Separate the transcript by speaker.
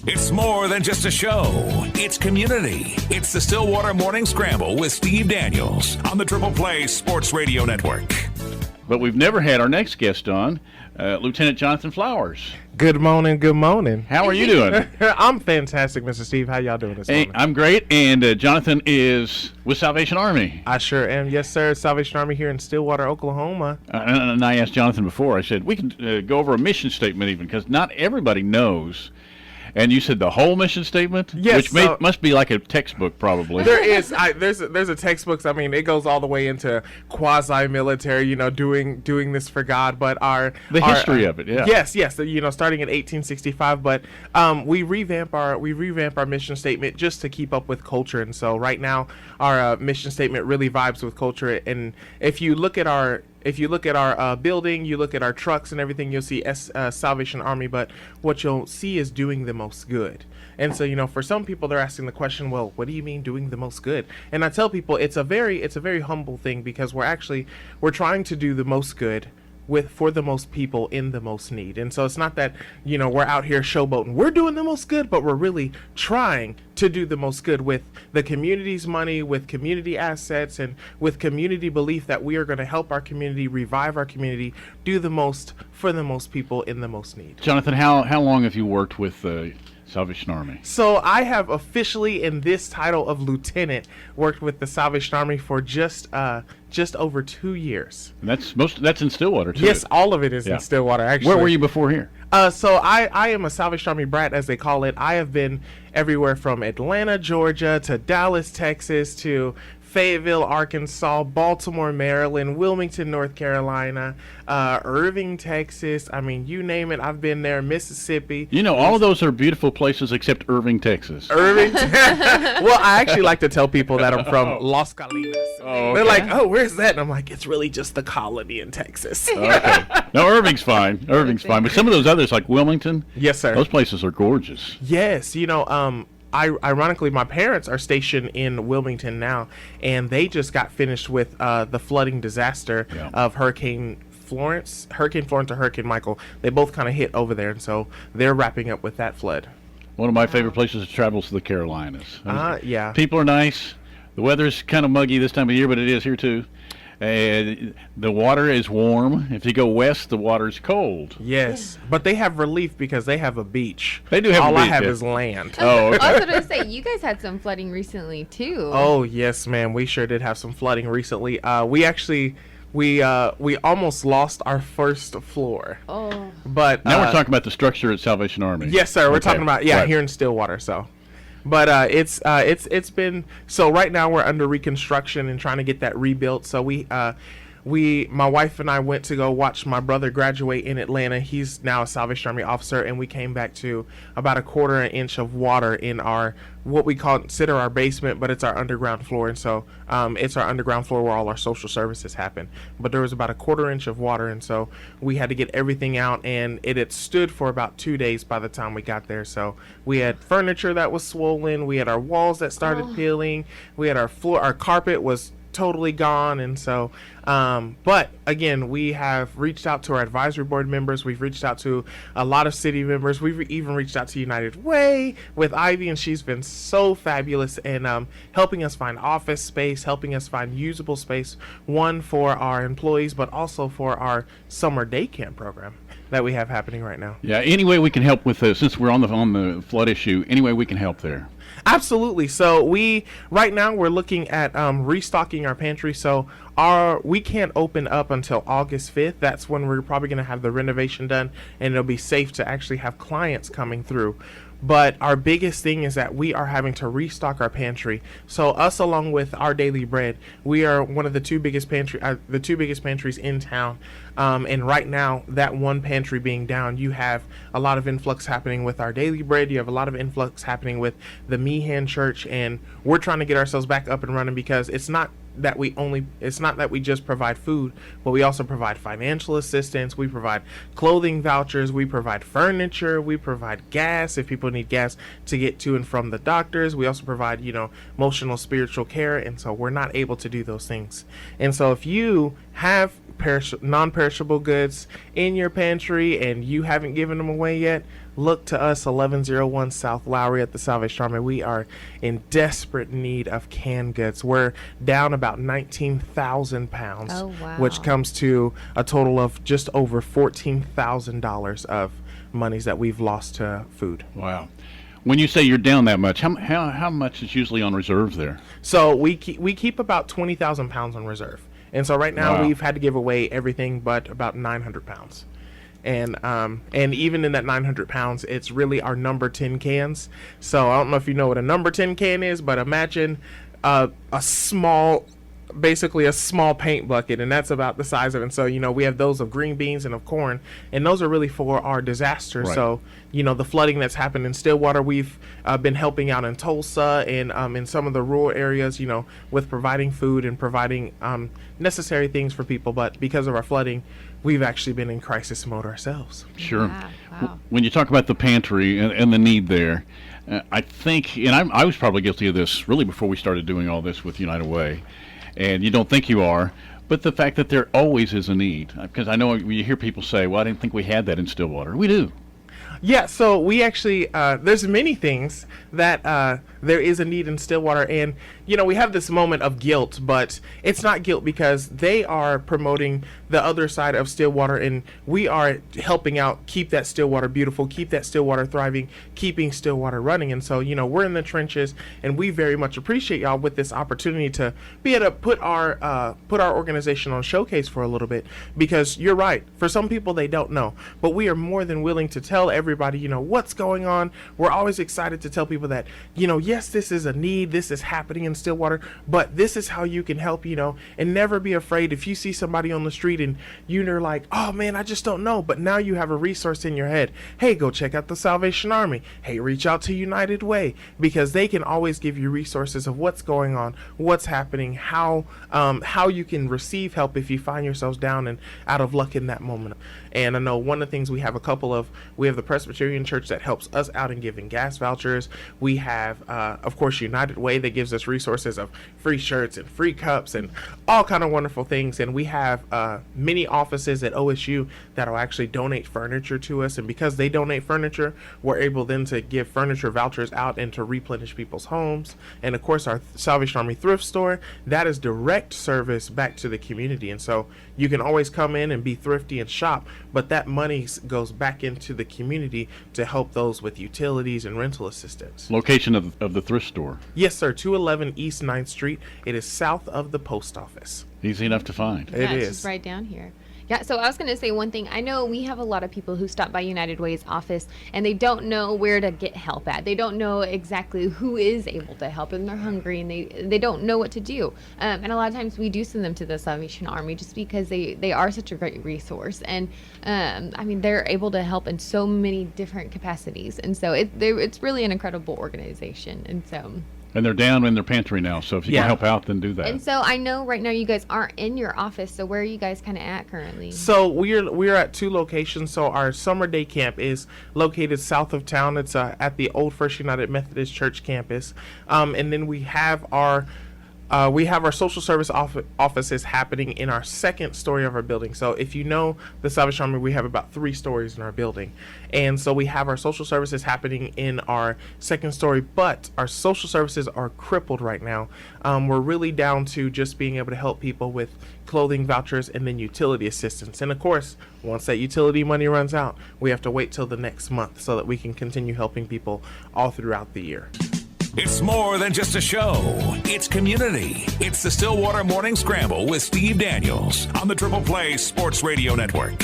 Speaker 1: It's more than just a show. It's community. It's the Stillwater Morning Scramble with Steve Daniels on the Triple Play Sports Radio Network.
Speaker 2: But we've never had our next guest on, Lieutenant Johnathan Flowers.
Speaker 3: Good morning, good morning.
Speaker 2: How are you doing?
Speaker 3: I'm fantastic, Mr. Steve. How y'all doing this morning?
Speaker 2: I'm great, and Johnathan is with Salvation Army.
Speaker 3: I sure am. Yes, sir. Salvation Army here in Stillwater, Oklahoma.
Speaker 2: And I asked Johnathan before, I said, we can go over a mission statement even, because not everybody knows. And you said the whole mission statement?
Speaker 3: Yes.
Speaker 2: Which must be like a textbook, probably.
Speaker 3: There is. There's a textbook. I mean, it goes all the way into quasi-military, doing this for God. But
Speaker 2: the history of it, yeah.
Speaker 3: Yes. Starting in 1865. But we revamp our mission statement just to keep up with culture. And so right now, our mission statement really vibes with culture. And if you look at our building, you look at our trucks and everything, you'll see Salvation Army, but what you'll see is doing the most good. And so, for some people, they're asking the question, well, what do you mean doing the most good? And I tell people it's a very humble thing, because we're trying to do the most good for the most people in the most need. And so it's not that, we're out here showboating. We're doing the most good, but we're really trying to do the most good with the community's money, with community assets, and with community belief that we are going to help our community, revive our community, do the most for the most people in the most need.
Speaker 2: Johnathan, how long have you worked with Salvation Army? So
Speaker 3: I have officially, in this title of lieutenant, worked with the Salvation Army for just over 2 years.
Speaker 2: And that's in Stillwater, too.
Speaker 3: Yes, all of it is in Stillwater, actually.
Speaker 2: Where were you before here?
Speaker 3: So I am a Salvation Army brat, as they call it. I have been everywhere from Atlanta, Georgia, to Dallas, Texas, to Fayetteville, Arkansas, Baltimore, Maryland, Wilmington, North Carolina, Irving, Texas. I mean, you name it, I've been there. Mississippi.
Speaker 2: All of those are beautiful places except Irving, Texas.
Speaker 3: Well, I actually like to tell people that I'm from Las Colinas.
Speaker 2: Oh, okay.
Speaker 3: They're like, oh, where's that? And I'm like, it's really just the colony in Texas.
Speaker 2: Okay. No, Irving's fine. But some of those others, like Wilmington,
Speaker 3: yes, sir.
Speaker 2: Those places are gorgeous.
Speaker 3: Yes, ironically, my parents are stationed in Wilmington now, and they just got finished with the flooding disaster of Hurricane Florence or Hurricane Michael. They both kind of hit over there, and so they're wrapping up with that flood.
Speaker 2: One of my favorite places to travel is the Carolinas.
Speaker 3: Yeah.
Speaker 2: People are nice. The weather's kind of muggy this time of year, but it is here too. The water is warm. If you go west, the water's cold.
Speaker 3: Yes, but they have relief because they have a beach.
Speaker 2: They do have a beach.
Speaker 3: All I have is land.
Speaker 2: Oh, okay.
Speaker 4: I was going to say, you guys had some flooding recently, too.
Speaker 3: Oh, yes, ma'am. We sure did have some flooding recently. We almost lost our first floor.
Speaker 4: Oh.
Speaker 3: But
Speaker 2: now we're talking about the structure at Salvation Army.
Speaker 3: Yes, sir. We're talking about
Speaker 2: right.
Speaker 3: Here in Stillwater. So. But it's been so right now we're under reconstruction and trying to get that rebuilt. So my wife and I went to go watch my brother graduate in Atlanta. He's now a Salvation Army officer, and we came back to about a quarter inch of water in our what we consider our basement, but it's our underground floor. And so it's our underground floor where all our social services happen. But there was about a quarter inch of water, and so we had to get everything out, and it had stood for about 2 days by the time we got there. So we had furniture that was swollen, we had our walls that started peeling, we had our carpet was totally gone. And so but again, we have reached out to our advisory board members. We've reached out to a lot of city members. We've even reached out to United Way with Ivy, and she's been so fabulous in helping us find office space, helping us find usable space, one for our employees, but also for our summer day camp program that we have happening right now.
Speaker 2: Yeah, any way we can help with this, since we're on the flood issue, any way we can help there.
Speaker 3: Absolutely. So right now we're looking at restocking our pantry. So we can't open up until August 5th. That's when we're probably going to have the renovation done, and it'll be safe to actually have clients coming through. But our biggest thing is that we are having to restock our pantry. So us, along with Our Daily Bread, we are one of the two biggest pantries in town. And right now, that one pantry being down, you have a lot of influx happening with Our Daily Bread. You have a lot of influx happening with the Meehan Church, and we're trying to get ourselves back up and running, because it's not that we just provide food, but we also provide financial assistance. We provide clothing vouchers. We provide furniture. We provide gas if people need gas to get to and from the doctors. We also provide, emotional, spiritual care. And so we're not able to do those things. And so if you have non-perishable goods in your pantry and you haven't given them away yet, look to us, 1101 South Lowry at the Salvation Army. We are in desperate need of canned goods. We're down about 19,000 pounds,
Speaker 4: Oh, wow.
Speaker 3: which comes to a total of just over $14,000 of monies that we've lost to food.
Speaker 2: Wow. When you say you're down that much, how much is usually on reserve there?
Speaker 3: So we keep about 20,000 pounds on reserve. And so right now
Speaker 2: Wow.
Speaker 3: we've had to give away everything but about 900 pounds. And even in that 900 pounds, it's really our number 10 cans. So I don't know if you know what a number 10 can is, but imagine basically a small paint bucket, and that's about the size of it. And so, we have those of green beans and of corn, and those are really for our disasters.
Speaker 2: Right.
Speaker 3: So, the flooding that's happened in Stillwater, we've been helping out in Tulsa and in some of the rural areas, with providing food and providing necessary things for people. But because of our flooding, we've actually been in crisis mode ourselves.
Speaker 2: Sure.
Speaker 4: Wow.
Speaker 2: When you talk about the pantry and the need there, I think, and I was probably guilty of this really before we started doing all this with United Way, and you don't think you are, but the fact that there always is a need. Because I know you hear people say, well, I didn't think we had that in Stillwater. We do.
Speaker 3: Yeah, so we actually, there's many things that there is a need in Stillwater. And, we have this moment of guilt, but it's not guilt because they are promoting the other side of Stillwater, and we are helping out keep that Stillwater beautiful, keep that Stillwater thriving, keeping Stillwater running. And so, we're in the trenches, and we very much appreciate y'all with this opportunity to be able to put our organization on showcase for a little bit, because you're right. For some people, they don't know, but we are more than willing to tell everybody, what's going on. We're always excited to tell people that, yes, this is a need, this is happening in Stillwater, but this is how you can help, and never be afraid if you see somebody on the street and you're like, oh man, I just don't know, but now you have a resource in your head. Hey, go check out the Salvation Army. Hey, reach out to United Way, because they can always give you resources of what's going on, what's happening, how you can receive help if you find yourselves down and out of luck in that moment. And I know one of the things we have the Presbyterian Church that helps us out in giving gas vouchers. We have, of course, United Way that gives us resources of free shirts and free cups and all kind of wonderful things. And we have many offices at OSU that will actually donate furniture to us. And because they donate furniture, we're able then to give furniture vouchers out and to replenish people's homes. And of course, our Salvation Army thrift store, that is direct service back to the community. And so you can always come in and be thrifty and shop, but that money goes back into the community to help those with utilities and rental assistance.
Speaker 2: Location of the thrift store.
Speaker 3: Yes, sir. 211 East 9th Street. It is south of the post office.
Speaker 2: Easy enough to find.
Speaker 3: It
Speaker 4: It's
Speaker 3: is.
Speaker 4: just right down here. Yeah, so I was going to say one thing. I know we have a lot of people who stop by United Way's office and they don't know where to get help at. They don't know exactly who is able to help, and they're hungry and they don't know what to do. And a lot of times we do send them to the Salvation Army just because they are such a great resource. And they're able to help in so many different capacities. And so it's really an incredible organization. And so...
Speaker 2: And they're down in their pantry now, so if you
Speaker 3: Yeah.
Speaker 2: can help out, then do that.
Speaker 4: And so I know right now you guys aren't in your office, so where are you guys kind of at currently?
Speaker 3: So we're at two locations. So our summer day camp is located south of town. It's at the Old First United Methodist Church campus, and then we have our social service offices happening in our second story of our building. So if you know the Salvation Army, we have about 3 stories in our building. And so we have our social services happening in our second story, but our social services are crippled right now. We're really down to just being able to help people with clothing vouchers and then utility assistance. And of course, once that utility money runs out, we have to wait till the next month so that we can continue helping people all throughout the year.
Speaker 1: It's more than just a show. It's community. It's the Stillwater Morning Scramble with Steve Daniels on the Triple Play Sports Radio Network.